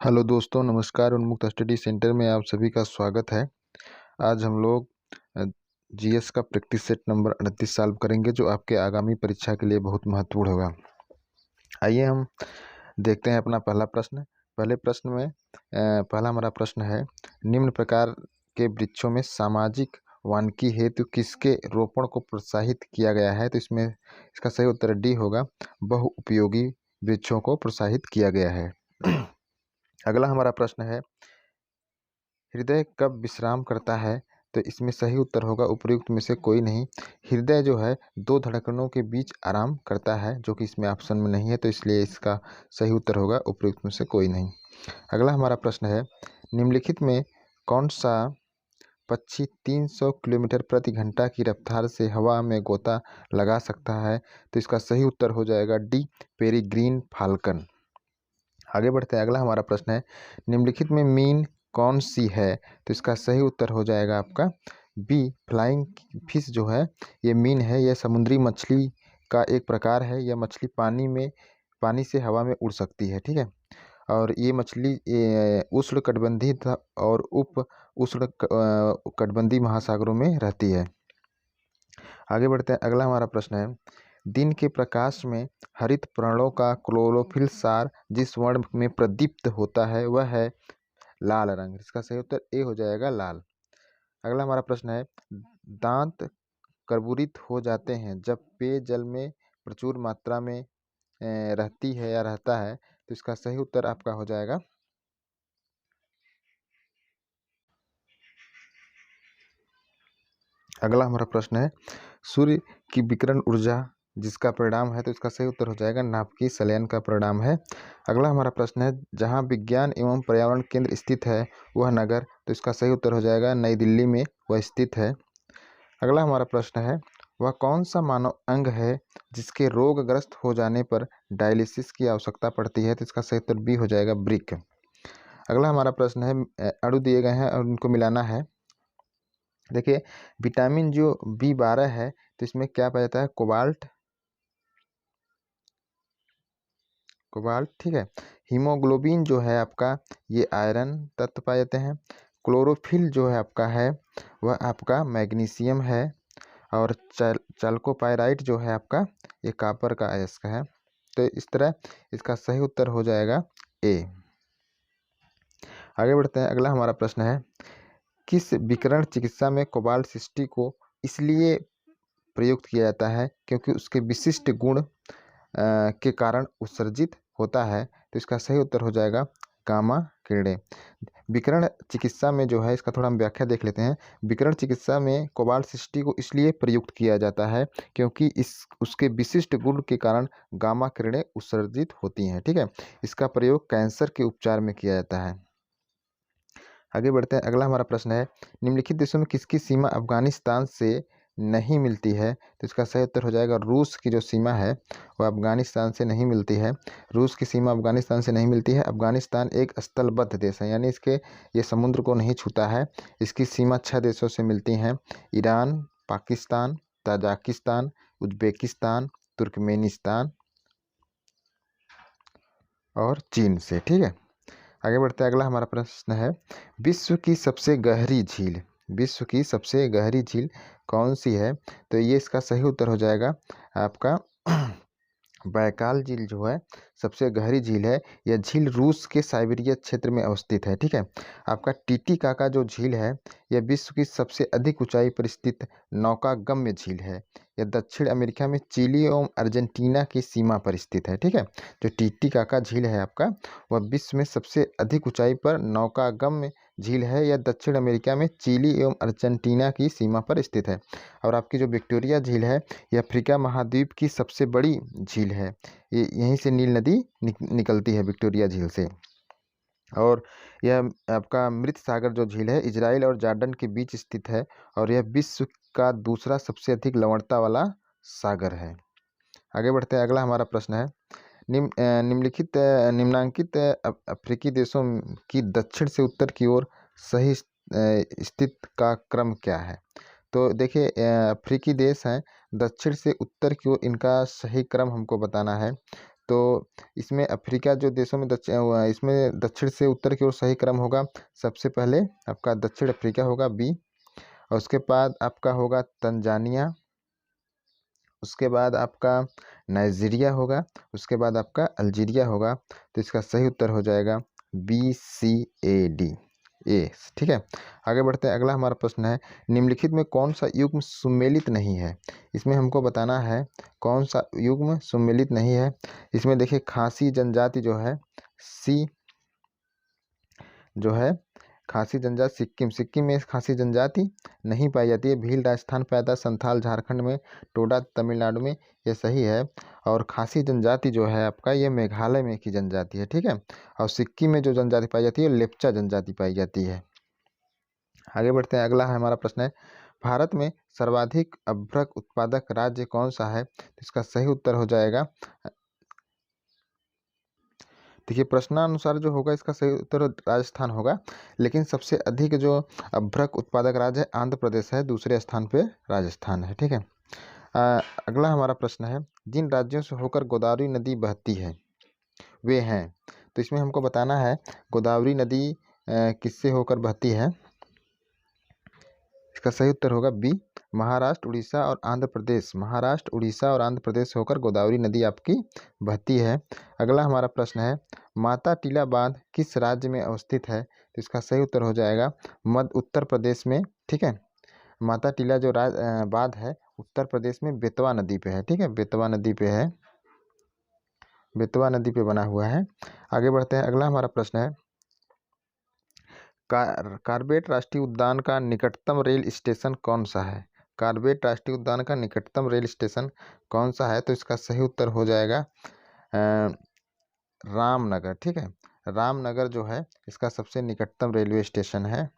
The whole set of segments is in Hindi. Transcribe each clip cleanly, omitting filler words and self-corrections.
हेलो दोस्तों, नमस्कार। उन्मुक्त स्टडी सेंटर में आप सभी का स्वागत है। आज हम लोग जीएस का प्रैक्टिस सेट नंबर 38 सॉल्व करेंगे, जो आपके आगामी परीक्षा के लिए बहुत महत्वपूर्ण होगा। आइए हम देखते हैं अपना पहला प्रश्न। पहले प्रश्न में पहला हमारा प्रश्न है, निम्न प्रकार के वृक्षों में सामाजिक वानिकी हेतु किसके रोपण को प्रोत्साहित किया गया है? तो इसमें इसका सही उत्तर डी होगा, बहुउपयोगी वृक्षों को प्रोत्साहित किया गया है। अगला हमारा प्रश्न है, हृदय कब विश्राम करता है? तो इसमें सही उत्तर होगा उपर्युक्त में से कोई नहीं। हृदय जो है दो धड़कनों के बीच आराम करता है, जो कि इसमें ऑप्शन में नहीं है, तो इसलिए इसका सही उत्तर होगा उपर्युक्त में से कोई नहीं। अगला हमारा प्रश्न है, निम्नलिखित में कौन सा पक्षी 300 किलोमीटर प्रति घंटा की रफ्तार से हवा में गोता लगा सकता है? तो इसका सही उत्तर हो जाएगा डी, पेरीग्रीन फाल्कन। आगे बढ़ते हैं। अगला हमारा प्रश्न है, निम्नलिखित में मीन कौन सी है? तो इसका सही उत्तर हो जाएगा आपका बी, फ्लाइंग फिश जो है ये मीन है। यह समुद्री मछली का एक प्रकार है। यह मछली पानी से हवा में उड़ सकती है, ठीक है। और ये मछली उष्णकटिबंधीय और उप उष्ण कटिबंधीय महासागरों में रहती है। आगे बढ़ते हैं। अगला हमारा प्रश्न है, दिन के प्रकाश में हरित पर्णों का क्लोरोफिल सार जिस वर्ण में प्रदीप्त होता है वह है लाल रंग। इसका सही उत्तर ए हो जाएगा, लाल। अगला हमारा प्रश्न है, दांत कर्बूरित हो जाते हैं जब पेयजल में प्रचुर मात्रा में रहती है या रहता है? तो इसका सही उत्तर आपका हो जाएगा अगला हमारा प्रश्न है, सूर्य की विकिरण ऊर्जा जिसका परिणाम है? तो इसका सही उत्तर हो जाएगा नाभिकीय संलयन का परिणाम है। अगला हमारा प्रश्न है, जहां विज्ञान एवं पर्यावरण केंद्र स्थित है वह नगर? तो इसका सही उत्तर हो जाएगा नई दिल्ली में वह स्थित है। अगला हमारा प्रश्न है, वह कौन सा मानव अंग है जिसके रोगग्रस्त हो जाने पर डायलिसिस की आवश्यकता पड़ती है? तो इसका सही उत्तर बी हो जाएगा, ब्रिक। अगला हमारा प्रश्न है, अणु दिए गए हैं और उनको मिलाना है। देखिए, विटामिन जो B12 है तो इसमें क्या पाया जाता है? कोबाल्ट, ठीक है। हीमोग्लोबिन जो है आपका ये आयरन तत्व पाए जाते हैं। क्लोरोफिल जो है आपका है वह आपका मैग्नीशियम है। और चाल्कोपाइराइट जो है आपका ये कॉपर का अयस्क है। तो इस तरह इसका सही उत्तर हो जाएगा ए। आगे बढ़ते हैं। अगला हमारा प्रश्न है, किस विकिरण चिकित्सा में कोबाल्ट 60 को इसलिए प्रयुक्त किया जाता है क्योंकि उसके विशिष्ट गुण के कारण उत्सर्जित होता है? तो इसका सही उत्तर हो जाएगा गामा किरणें। विकिरण चिकित्सा में जो है, इसका थोड़ा हम व्याख्या देख लेते हैं। विकिरण चिकित्सा में कोबाल्ट 60 को इसलिए प्रयुक्त किया जाता है क्योंकि उसके विशिष्ट गुण के कारण गामा किरणें उत्सर्जित होती हैं, ठीक है। इसका प्रयोग कैंसर के उपचार में किया जाता है। आगे बढ़ते हैं। अगला हमारा प्रश्न है, निम्नलिखित देशों में किसकी सीमा अफगानिस्तान से नहीं मिलती है? तो इसका सही उत्तर हो जाएगा रूस की जो सीमा है वह अफगानिस्तान से नहीं मिलती है। रूस की सीमा अफगानिस्तान से नहीं मिलती है। अफगानिस्तान एक स्थलबद्ध देश है, यानी ये समुद्र को नहीं छूता है। इसकी सीमा 6 देशों से मिलती हैं, Iran, Pakistan, Tajikistan, Uzbekistan, Turkmenistan और चीन से, ठीक है। आगे बढ़ते हैं। अगला हमारा प्रश्न है, विश्व की सबसे गहरी झील कौन सी है? तो ये इसका सही उत्तर हो जाएगा आपका बैकाल झील जो है सबसे गहरी झील है। यह झील रूस के साइबेरिया क्षेत्र में अवस्थित है, ठीक है। आपका टीटीकाका जो झील है यह विश्व की सबसे अधिक ऊंचाई पर स्थित नौकागम्य झील है। यह दक्षिण अमेरिका में चिली एवं अर्जेंटीना की सीमा पर स्थित है, ठीक है। जो टीटीकाका झील है आपका वह विश्व में सबसे अधिक ऊंचाई पर नौकागम्य झील है। यह दक्षिण अमेरिका में चिली एवं अर्जेंटीना की सीमा पर स्थित है। और आपकी जो विक्टोरिया झील है यह अफ्रीका महाद्वीप की सबसे बड़ी झील है। ये यहीं से नील नदी निकलती है, विक्टोरिया झील से। और यह आपका मृत सागर जो झील है इजराइल और जॉर्डन के बीच स्थित है। और यह विश्व का दूसरा सबसे अधिक लवणता वाला सागर है। आगे बढ़ते हैं। अगला हमारा प्रश्न है, निम्नांकित अफ्रीकी देशों की दक्षिण से उत्तर की ओर सही स्थित का क्रम क्या है? तो देखिए, अफ्रीकी देश हैं, दक्षिण से उत्तर की ओर इनका सही क्रम हमको बताना है। तो इसमें अफ्रीका जो देशों में इसमें दक्षिण से उत्तर की ओर सही क्रम होगा। सबसे पहले आपका दक्षिण अफ्रीका होगा बी, और उसके बाद आपका होगा तंजानिया, उसके बाद आपका नाइजीरिया होगा, उसके बाद आपका अल्जीरिया होगा। तो इसका सही उत्तर हो जाएगा BCAD ए। ठीक है, आगे बढ़ते हैं। अगला हमारा प्रश्न है, निम्नलिखित में कौन सा युग्म सुमेलित नहीं है। इसमें हमको बताना है कौन सा युग्म सुमेलित नहीं है। इसमें देखिए खासी जनजाति जो है सी, जो है खासी जनजाति सिक्किम, सिक्किम में खासी जनजाति नहीं पाई जाती है। भील राजस्थान पैदा, संथाल झारखंड में, टोडा तमिलनाडु में, ये सही है। और खासी जनजाति जो है आपका ये मेघालय में की जनजाति है। ठीक है, और सिक्किम में जो जनजाति पाई जाती है लेप्चा जनजाति पाई जाती है। आगे बढ़ते हैं। अगला है हमारा प्रश्न है, भारत में सर्वाधिक अभ्रक उत्पादक राज्य कौन सा है। तो इसका सही उत्तर हो जाएगा, देखिए प्रश्नानुसार जो होगा इसका सही उत्तर राजस्थान होगा, लेकिन सबसे अधिक जो अभ्रक उत्पादक राज्य है आंध्र प्रदेश है, दूसरे स्थान पे राजस्थान है। ठीक है, अगला हमारा प्रश्न है, जिन राज्यों से होकर गोदावरी नदी बहती है वे हैं। तो इसमें हमको बताना है गोदावरी नदी किससे होकर बहती है। इसका सही उत्तर होगा बी, महाराष्ट्र, उड़ीसा और आंध्र प्रदेश। महाराष्ट्र, उड़ीसा और आंध्र प्रदेश से होकर गोदावरी नदी आपकी बहती है। अगला हमारा प्रश्न है, माता टीला बांध किस राज्य में अवस्थित है। तो इसका सही उत्तर हो जाएगा मध्य उत्तर प्रदेश में। ठीक है, माता टीला जो बांध है उत्तर प्रदेश में बेतवा नदी पे है। ठीक है, बेतवा नदी पे है, बेतवा नदी पे बना हुआ है। आगे बढ़ते हैं। अगला हमारा प्रश्न है, कार्बेट राष्ट्रीय उद्यान का निकटतम रेल स्टेशन कौन सा है। कार्बेट राष्ट्रीय उद्यान का निकटतम रेल स्टेशन कौन सा है। तो इसका सही उत्तर हो जाएगा रामनगर। ठीक है, रामनगर जो है इसका सबसे निकटतम रेलवे स्टेशन है।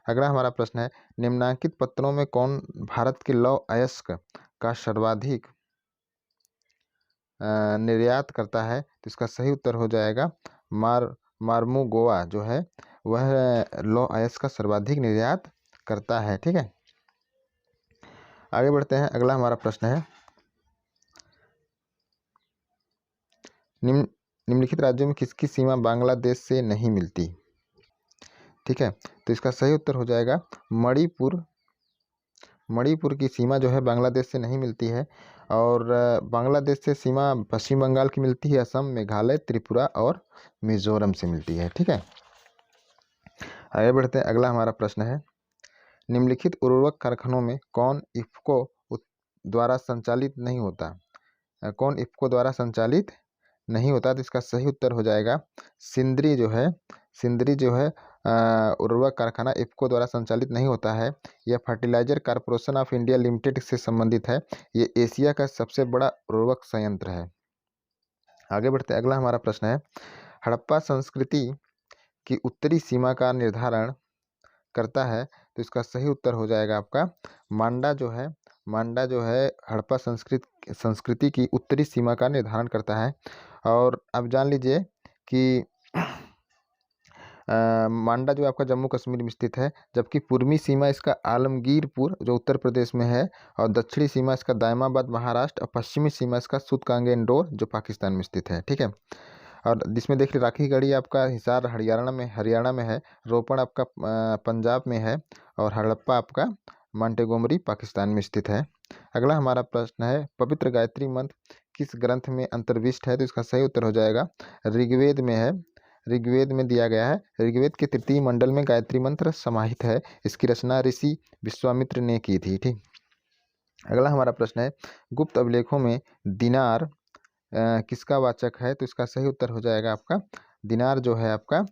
अगला हमारा प्रश्न है, निम्नांकित पत्रों में कौन भारत के लौह अयस्क का सर्वाधिक निर्यात करता है। तो इसका सही उत्तर हो जाएगा मार्मुगोआ जो है वह लौह अयस्क का सर्वाधिक निर्यात करता है। ठीक है, आगे बढ़ते हैं। अगला हमारा प्रश्न है, निम्नलिखित राज्यों में किसकी सीमा बांग्लादेश से नहीं मिलती। ठीक है, तो इसका सही उत्तर हो जाएगा मणिपुर। मणिपुर की सीमा जो है बांग्लादेश से नहीं मिलती है, और बांग्लादेश से सीमा पश्चिम बंगाल की मिलती है, असम, मेघालय, त्रिपुरा और मिजोरम से मिलती है। ठीक है, आगे बढ़ते हैं। अगला हमारा प्रश्न है, निम्नलिखित उर्वरक कारखानों में कौन इफ्को द्वारा संचालित नहीं होता। कौन इफ्को द्वारा संचालित नहीं होता। तो इसका सही उत्तर हो जाएगा सिंदरी जो है, सिंदरी जो है उर्वरक कारखाना इफ्को द्वारा संचालित नहीं होता है। यह fertilizer corporation of India limited से संबंधित है। ये एशिया का सबसे बड़ा उर्वरक संयंत्र है। आगे बढ़ते अगला हमारा प्रश्न है, हड़प्पा संस्कृति की उत्तरी सीमा का निर्धारण करता है। तो इसका सही उत्तर हो जाएगा आपका मांडा जो है, मांडा जो है हड़प्पा संस्कृति की उत्तरी सीमा का निर्धारण करता है। और अब जान लीजिए कि मांडा जो आपका जम्मू कश्मीर में स्थित है, जबकि पूर्वी सीमा इसका आलमगीरपुर जो उत्तर प्रदेश में है, और दक्षिणी सीमा इसका दायमाबाद महाराष्ट्र, और पश्चिमी सीमा इसका सुतकांगेंडोर जो पाकिस्तान में स्थित है। ठीक है, और जिसमें देख लीजिए राखी गढ़ी आपका हिसार हरियाणा में है, रोपड़ आपका पंजाब में है, और हड़प्पा आपका मांटेगोमरी पाकिस्तान में स्थित है। अगला हमारा प्रश्न है, पवित्र गायत्री मंत्र किस ग्रंथ में अंतर्विष्ट है। तो इसका सही उत्तर हो जाएगा ऋग्वेद में है, ऋग्वेद में दिया गया है। ऋग्वेद के तृतीय मंडल में गायत्री मंत्र समाहित है। इसकी रचना ऋषि विश्वामित्र ने की थी। ठीक, अगला हमारा प्रश्न है, गुप्त अभिलेखों में दिनार किसका वाचक है। तो इसका सही उत्तर हो जाएगा आपका दिनार जो है आपका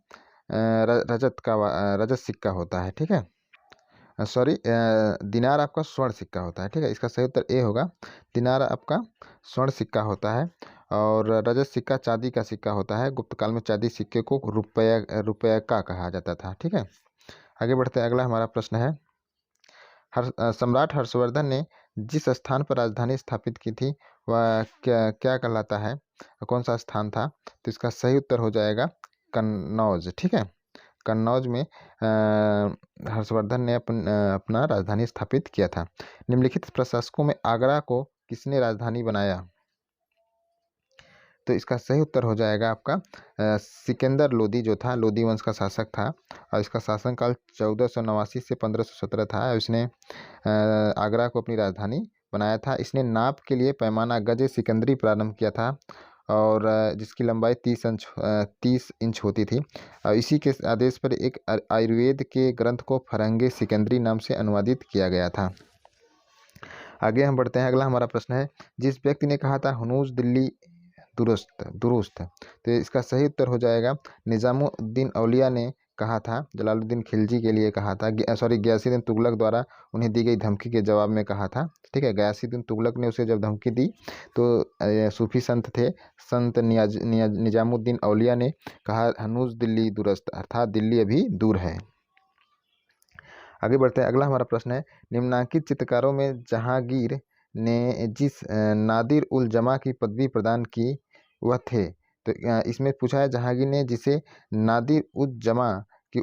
रजत सिक्का होता है। ठीक है, सॉरी दिनार आपका स्वर्ण सिक्का होता है। ठीक है, इसका सही उत्तर ए होगा, दिनार आपका स्वर्ण सिक्का होता है, और रजत सिक्का चांदी का सिक्का होता है। गुप्त काल में चांदी सिक्के को रुपया का कहा जाता था। ठीक है, आगे बढ़ते हैं। अगला हमारा प्रश्न है, सम्राट हर्षवर्धन ने जिस स्थान पर राजधानी स्थापित की थी वह क्या कहलाता है, कौन सा स्थान था। तो इसका सही उत्तर हो जाएगा कन्नौज। ठीक है, कन्नौज में हर्षवर्धन ने अपना राजधानी स्थापित किया था। निम्नलिखित प्रशासकों में आगरा को किसने राजधानी बनाया। तो इसका सही उत्तर हो जाएगा आपका सिकंदर लोदी जो था, लोदी वंश का शासक था और इसका शासनकाल 1489 से 1517 था। इसने आगरा को अपनी राजधानी बनाया था। इसने नाप के लिए पैमाना गज सिकंदरी प्रारंभ किया था और जिसकी लंबाई 30 इंच होती थी। इसी के आदेश पर एक आयुर्वेद के ग्रंथ को फरंगे सिकंदरी नाम से अनुवादित किया गया था। आगे हम बढ़ते हैं। अगला हमारा प्रश्न है, जिस व्यक्ति ने कहा था हनूज दिल्ली दुरुस्त दुरुस्त, तो इसका सही उत्तर हो जाएगा निजामुद्दीन औलिया ने कहा था। जलालुद्दीन खिलजी के लिए कहा था, गयासीउद्दीन तुगलक द्वारा उन्हें दी गई धमकी के जवाब में कहा था। ठीक है, गयासीउद्दीन तुगलक ने उसे जब धमकी दी तो सूफी संत थे, संत निजामुद्दीन औलिया ने कहा हनूज दिल्ली दुरुस्त, अर्थात दिल्ली अभी दूर है। आगे बढ़ते हैं। अगला हमारा प्रश्न है, निम्नांकित चित्रकारों में जहांगीर ने जिस नादिर उल जमा की पदवी प्रदान की वह थे। तो इसमें पूछा है जहांगीर ने जिसे नादिर उल जमा की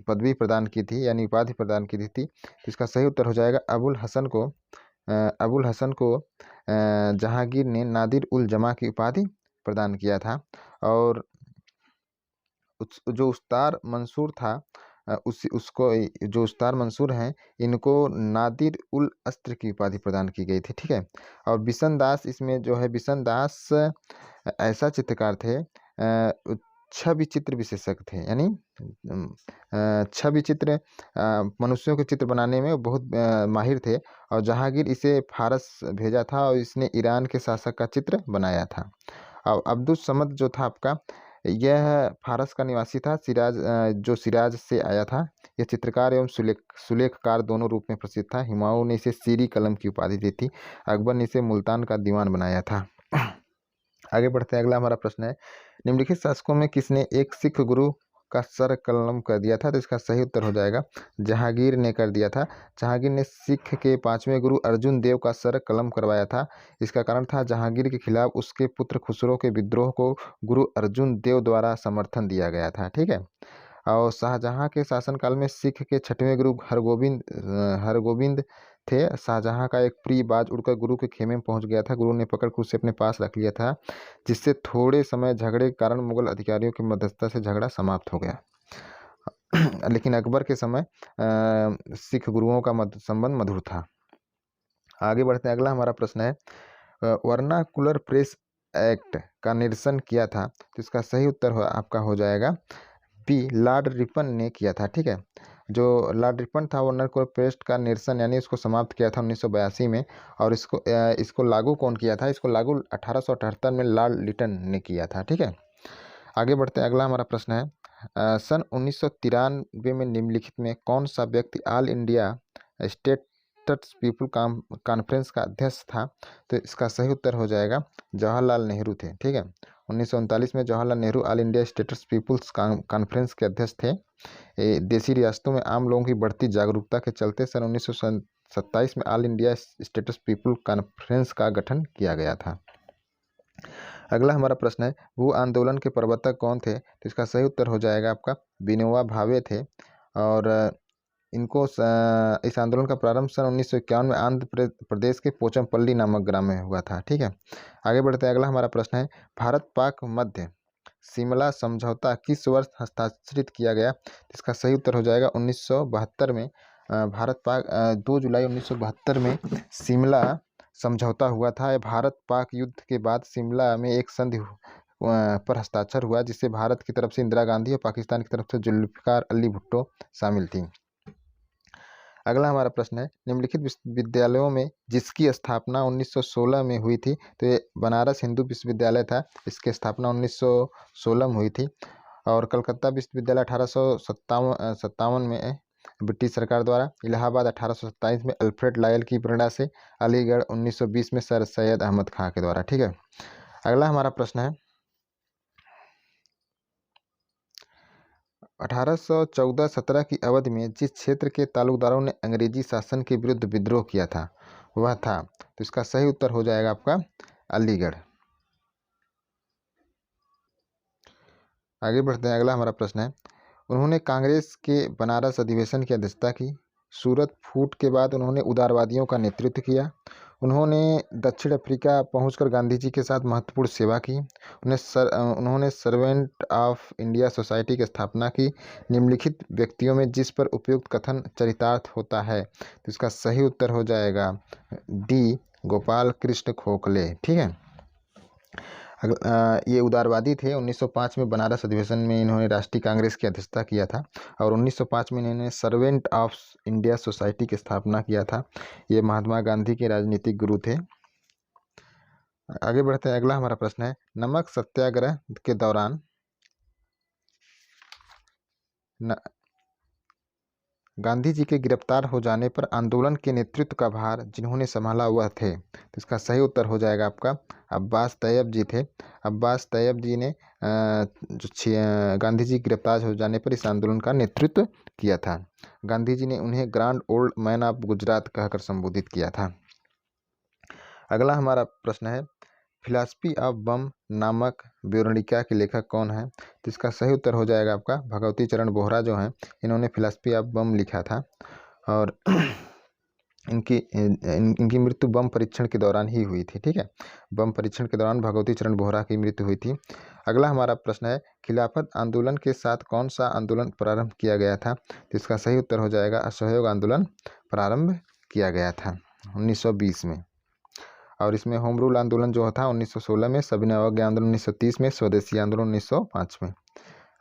पदवी प्रदान की थी यानी उपाधि प्रदान की थी, तो इसका सही उत्तर हो जाएगा अबुल हसन को जहांगीर ने नादिर उल जमा की उपाधि प्रदान किया था। और जो उस्तार मंसूर था उसको जो उस्तार मंसूर हैं इनको नादिर उल अस्त्र की उपाधि प्रदान की गई थी। ठीक है, और बिशन दास, इसमें जो है बिशन दास ऐसा चित्रकार थे, छवि चित्र विशेषज्ञ थे, यानी छवि चित्र मनुष्यों के चित्र बनाने में बहुत माहिर थे। और जहांगीर इसे फारस भेजा था और इसने ईरान के शासक का चित्र बनाया था। और अब्दुल समद जो था आपका, यह फारस का निवासी था, जो सिराज से आया था। यह चित्रकार एवं सुलेखकार दोनों रूप में प्रसिद्ध था। हुमायूं ने इसे सीरी कलम की उपाधि दी थी। अकबर ने इसे मुल्तान का दीवान बनाया था। आगे बढ़ते हैं। अगला हमारा प्रश्न है, निम्नलिखित शासकों में किसने एक सिख गुरु का सर कलम कर दिया था। तो इसका सही उत्तर हो जाएगा जहांगीर ने कर दिया था। जहांगीर ने सिख के 5वें गुरु अर्जुन देव का सर कलम करवाया था। इसका कारण था जहांगीर के खिलाफ उसके पुत्र खुसरो के विद्रोह को गुरु अर्जुन देव द्वारा समर्थन दिया गया था। ठीक है, और शाहजहां के शासनकाल में सिख के 6वें गुरु हरगोबिंद थे। शाहजहां का एक प्रिय बाज उड़कर गुरु के खेमे में पहुंच गया था। गुरु ने पकड़कर उसे अपने पास रख लिया था, जिससे थोड़े समय झगड़े के कारण मुगल अधिकारियों की मध्यस्थता से झगड़ा समाप्त हो गया। लेकिन अकबर के समय सिख गुरुओं का संबंध मधुर था। आगे बढ़ते हैं। अगला हमारा प्रश्न है, वर्नाकुलर प्रेस एक्ट का निरसन किया था। तो इसका सही उत्तर आपका हो जाएगा बी, लॉर्ड रिपन ने किया था। ठीक है, जो लॉर्ड रिपन था वर्नाकुलर प्रेस का निरसन यानी उसको समाप्त किया था 1982 में। और इसको लागू कौन किया था? इसको लागू 1878 में लॉर्ड लिटन ने किया था। ठीक है, आगे बढ़ते हैं। अगला हमारा प्रश्न है, सन 1993 में निम्नलिखित में कौन सा व्यक्ति all India states people conference का अध्यक्ष था। तो इसका सही उत्तर हो जाएगा जवाहरलाल नेहरू थे। ठीक है, 1939 में Jawaharlal Nehru all India states people's conference के अध्यक्ष थे। देशी रियासतों में आम लोगों की बढ़ती जागरूकता के चलते सन 1927 में all India states people conference का गठन किया गया था। अगला हमारा प्रश्न है, भू आंदोलन के प्रवर्तक कौन थे। तो इसका सही उत्तर हो जाएगा आपका विनोबा भावे थे। और इस आंदोलन का प्रारंभ सन 1951 में आंध्र प्रदेश के पोचमपल्ली नामक ग्राम में हुआ था। ठीक है, आगे बढ़ते हैं। अगला हमारा प्रश्न है, भारत पाक मध्य शिमला समझौता किस वर्ष हस्ताक्षरित किया गया। इसका सही उत्तर हो जाएगा 1972 में। भारत पाक 2 जुलाई 1972 में शिमला समझौता हुआ था। भारत पाक युद्ध के बाद शिमला में एक संधि पर हस्ताक्षर हुआ, जिससे भारत की तरफ से इंदिरा गांधी और पाकिस्तान की तरफ से जुल्फिकार अली भुट्टो शामिल थी। अगला हमारा प्रश्न है, निम्नलिखित विश्वविद्यालयों में जिसकी स्थापना 1916 में हुई थी। तो ये बनारस हिंदू विश्वविद्यालय था, इसकी स्थापना 1916 में हुई थी। और कलकत्ता विश्वविद्यालय 1857 में ब्रिटिश सरकार द्वारा, इलाहाबाद 1827 में अल्फ्रेड लायल की प्रेरणा से, अलीगढ़ 1920 में सर सैयद अहमद खां के द्वारा। ठीक है, अगला हमारा प्रश्न है, 1814-17 की अवधि में जिस क्षेत्र के तालुकदारों ने अंग्रेजी शासन के विरुद्ध विद्रोह किया था वह था। तो इसका सही उत्तर हो जाएगा आपका अलीगढ़। आगे बढ़ते हैं। अगला हमारा प्रश्न है, उन्होंने कांग्रेस के बनारस अधिवेशन की अध्यक्षता की। सूरत फूट के बाद उन्होंने उदारवादियों का नेतृत्व किया। उन्होंने दक्षिण अफ्रीका पहुंचकर गांधी जी के साथ महत्वपूर्ण सेवा की। उन्होंने सर्वेंट ऑफ इंडिया सोसाइटी की स्थापना की। निम्नलिखित व्यक्तियों में जिस पर उपयुक्त कथन चरितार्थ होता है, तो इसका सही उत्तर हो जाएगा डी, गोपाल कृष्ण गोखले। ठीक है, ये उदारवादी थे। 1905 में बनारस अधिवेशन में इन्होंने राष्ट्रीय कांग्रेस की अध्यक्षता किया था और 1905 में इन्होंने सर्वेंट ऑफ इंडिया सोसाइटी की स्थापना किया था। ये महात्मा गांधी के राजनीतिक गुरु थे। आगे बढ़ते हैं, अगला हमारा प्रश्न है, नमक सत्याग्रह के दौरान गांधी जी के गिरफ्तार हो जाने पर आंदोलन के नेतृत्व का भार जिन्होंने संभाला वह थे, तो इसका सही उत्तर हो जाएगा आपका अब्बास तैयब जी थे। अब्बास तैयब जी ने गांधी जी गिरफ्तार हो जाने पर इस आंदोलन का नेतृत्व किया था। गांधी जी ने उन्हें grand old man of Gujarat कहकर संबोधित किया था। अगला हमारा प्रश्न है, फिलॉसफी ऑफ बम नामक विवरणिका के लेखक कौन है, तो इसका सही उत्तर हो जाएगा आपका भगवती चरण बोहरा जो हैं, इन्होंने फिलॉसफी ऑफ बम लिखा था और इनकी मृत्यु बम परीक्षण के दौरान ही हुई थी। ठीक है, बम परीक्षण के दौरान भगवती चरण बोहरा की मृत्यु हुई थी। अगला हमारा प्रश्न है, खिलाफत आंदोलन के साथ कौन सा आंदोलन प्रारंभ किया गया था, तो इसका सही उत्तर हो जाएगा असहयोग आंदोलन प्रारंभ किया गया था 1920 में। और इसमें होम रूल आंदोलन जो था 1916 में, सविनय अवज्ञा आंदोलन 1930 में, स्वदेशी आंदोलन 1905 में।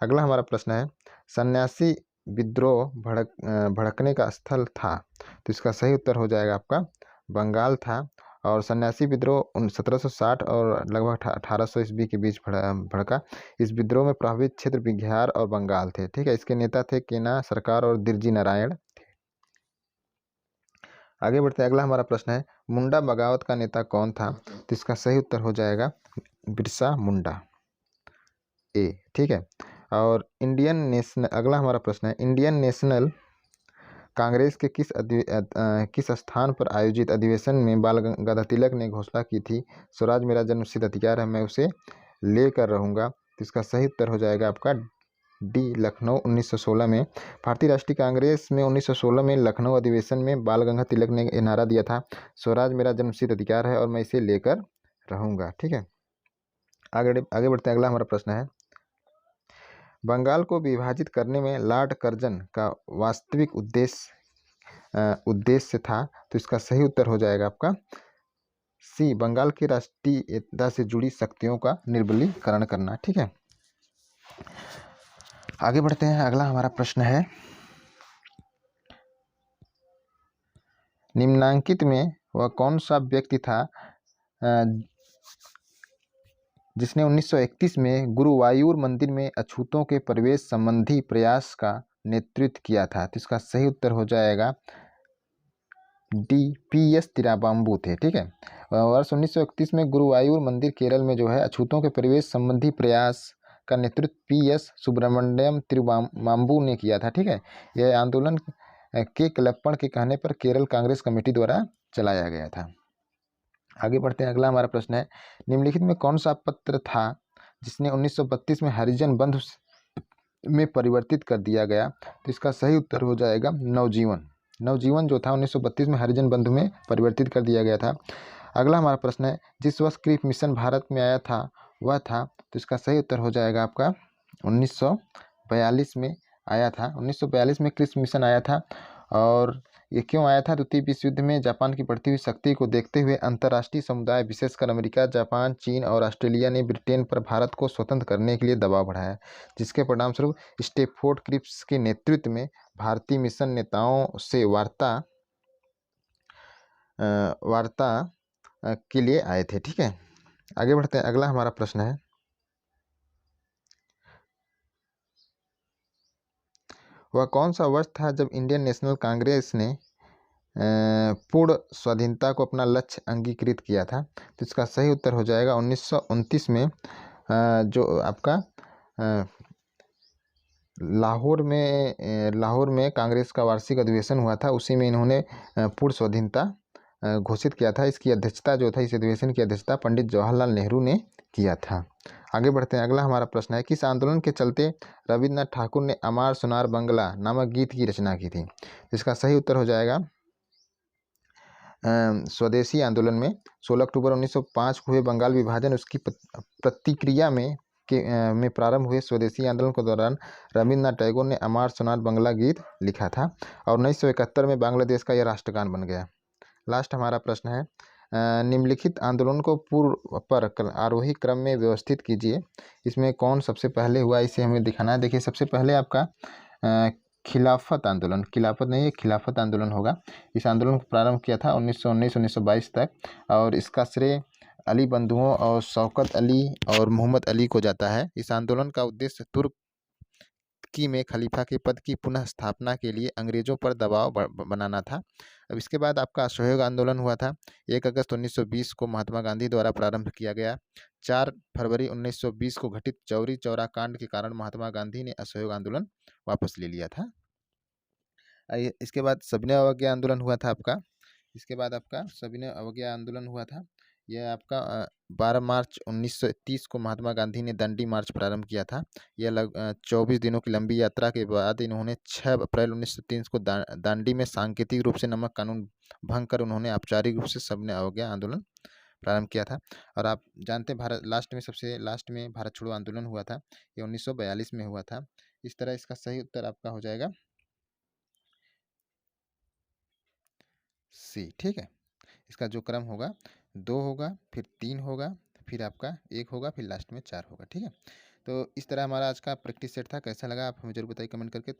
अगला हमारा प्रश्न है, सन्यासी विद्रोह भड़कने का स्थल था, तो इसका सही उत्तर हो जाएगा आपका बंगाल था। और सन्यासी विद्रोह 1760 और लगभग 1800 ईस्वी के बीच भड़का। इस विद्रोह में प्रभावित क्षेत्र बिहार और बंगाल थे। ठीक है, इसके नेता थे केना सरकार और दिरजी नारायण। आगे बढ़ते हैं, अगला हमारा प्रश्न है, मुंडा बगावत का नेता कौन था, तो इसका सही उत्तर हो जाएगा बिरसा मुंडा ए। ठीक है, और अगला हमारा प्रश्न है, इंडियन नेशनल कांग्रेस के किस स्थान पर आयोजित अधिवेशन में बाल गंगाधर तिलक ने घोषणा की थी, स्वराज मेरा जन्मसिद्ध अधिकार है, मैं उसे लेकर रहूँगा, तो इसका सही उत्तर हो जाएगा आपका डी, लखनऊ 1916 में। भारतीय राष्ट्रीय कांग्रेस में 1916 में लखनऊ अधिवेशन में बाल गंगाधर तिलक ने यह नारा दिया था, स्वराज मेरा जन्मसिद्ध अधिकार है और मैं इसे लेकर रहूँगा। ठीक है, आगे बढ़ते हैं, अगला हमारा प्रश्न है, बंगाल को विभाजित करने में लॉर्ड कर्जन का वास्तविक उद्देश्य था, तो इसका सही उत्तर हो जाएगा आपका सी, बंगाल की राष्ट्रीयता से जुड़ी शक्तियों का निर्बलीकरण करना। ठीक है, आगे बढ़ते हैं, अगला हमारा प्रश्न है, निम्नांकित में वह कौन सा व्यक्ति था जिसने 1931 में गुरुवायूर मंदिर में अछूतों के प्रवेश संबंधी प्रयास का नेतृत्व किया था, तो इसका सही उत्तर हो जाएगा डी, PS तिराबांबू थे। ठीक है, वर्ष 1931 में गुरुवायूर मंदिर केरल में जो है अछूतों के प्रवेश संबंधी प्रयास का नेतृत्व PS सुब्रमण्यम तिरुबांबू ने किया था। ठीक है, यह आंदोलन के कलप्पण के कहने पर केरल कांग्रेस कमेटी द्वारा चलाया गया था। आगे बढ़ते हैं, अगला हमारा प्रश्न है, निम्नलिखित में कौन सा पत्र था जिसने 1932 में हरिजन बंधु में परिवर्तित कर दिया गया, तो इसका सही उत्तर हो जाएगा नवजीवन। नवजीवन जो था 1932 में हरिजन बंधु में परिवर्तित कर दिया गया था। अगला हमारा प्रश्न है, जिस वर्ष क्रिप्स मिशन भारत में आया था वह था, तो इसका सही उत्तर हो जाएगा आपका 1942 में आया था। 1942 में क्रिप्स मिशन आया था और ये क्यों आया था, द्वितीय विश्व युद्ध में जापान की बढ़ती हुई शक्ति को देखते हुए अंतर्राष्ट्रीय समुदाय विशेषकर अमेरिका, जापान, चीन और ऑस्ट्रेलिया ने ब्रिटेन पर भारत को स्वतंत्र करने के लिए दबाव बढ़ाया, जिसके परिणामस्वरूप स्टैफोर्ड क्रिप्स के नेतृत्व में भारतीय मिशन नेताओं से वार्ता के लिए आए थे। ठीक है, आगे बढ़ते हैं, अगला हमारा प्रश्न है, वह कौन सा वर्ष था जब इंडियन नेशनल कांग्रेस ने पूर्ण स्वाधीनता को अपना लक्ष्य अंगीकृत किया था, तो इसका सही उत्तर हो जाएगा 1929 में जो आपका लाहौर में कांग्रेस का वार्षिक अधिवेशन हुआ था, उसी में इन्होंने पूर्ण स्वाधीनता घोषित किया था। इसकी अध्यक्षता जो था, इस अधिवेशन की अध्यक्षता पंडित जवाहरलाल नेहरू ने किया था। आगे बढ़ते हैं, अगला हमारा प्रश्न है, किस आंदोलन के चलते रविन्द्रनाथ ठाकुर ने अमार सोनार बंगला नामक गीत की रचना की थी, इसका सही उत्तर हो जाएगा स्वदेशी आंदोलन में 16 अक्टूबर 1905 को हुए बंगाल विभाजन उसकी प्रतिक्रिया में प्रारंभ हुए स्वदेशी आंदोलन के दौरान रविन्द्रनाथ टैगोर ने अमार सोनार बांग्ला गीत लिखा था और 1971 में बांग्लादेश का यह राष्ट्रगान बन गया। लास्ट हमारा प्रश्न है, निम्नलिखित आंदोलन को पूर्व पर आरोही क्रम में व्यवस्थित कीजिए। इसमें कौन सबसे पहले हुआ इसे हमें दिखाना है। देखिए, सबसे पहले आपका खिलाफत आंदोलन, खिलाफत नहीं, खिलाफत आंदोलन होगा। इस आंदोलन को प्रारंभ किया था 1919-1922 तक और इसका श्रेय अली बंधुओं और शौकत अली और मोहम्मद अली को जाता है। इस आंदोलन का उद्देश्य तुर्की में खलीफा के पद की पुनः स्थापना के लिए अंग्रेजों पर दबाव बनाना था। अब इसके बाद आपका असहयोग आंदोलन हुआ था। 1 अगस्त 1920 को महात्मा गांधी द्वारा प्रारंभ किया गया। 4 फरवरी 1920 को घटित चौरी चौरा कांड के कारण महात्मा गांधी ने असहयोग आंदोलन वापस ले लिया था। इसके बाद सविनय अवज्ञा आंदोलन हुआ था आपका। इसके बाद आपका सविनय अवज्ञा आंदोलन हुआ था। यह आपका 12 मार्च 1930 को महात्मा गांधी ने दांडी मार्च प्रारंभ किया था। यह 24 दिनों की लंबी यात्रा के बाद इन्होंने 6 अप्रैल 1930 को दांडी में सांकेतिक रूप से नमक कानून भंग कर उन्होंने औपचारिक रूप से सविनय अवज्ञा आंदोलन प्रारंभ किया था। और आप जानते हैं सबसे लास्ट में भारत छोड़ो आंदोलन हुआ था। ये 1942 में हुआ था। इस तरह इसका सही उत्तर आपका हो जाएगा सी। ठीक है, इसका जो क्रम होगा 2 होगा, फिर 3 होगा, फिर आपका 1 होगा, फिर लास्ट में 4 होगा। ठीक है, तो इस तरह हमारा आज का प्रैक्टिस सेट था। कैसा लगा आप हमें जरूर बताइए कमेंट करके।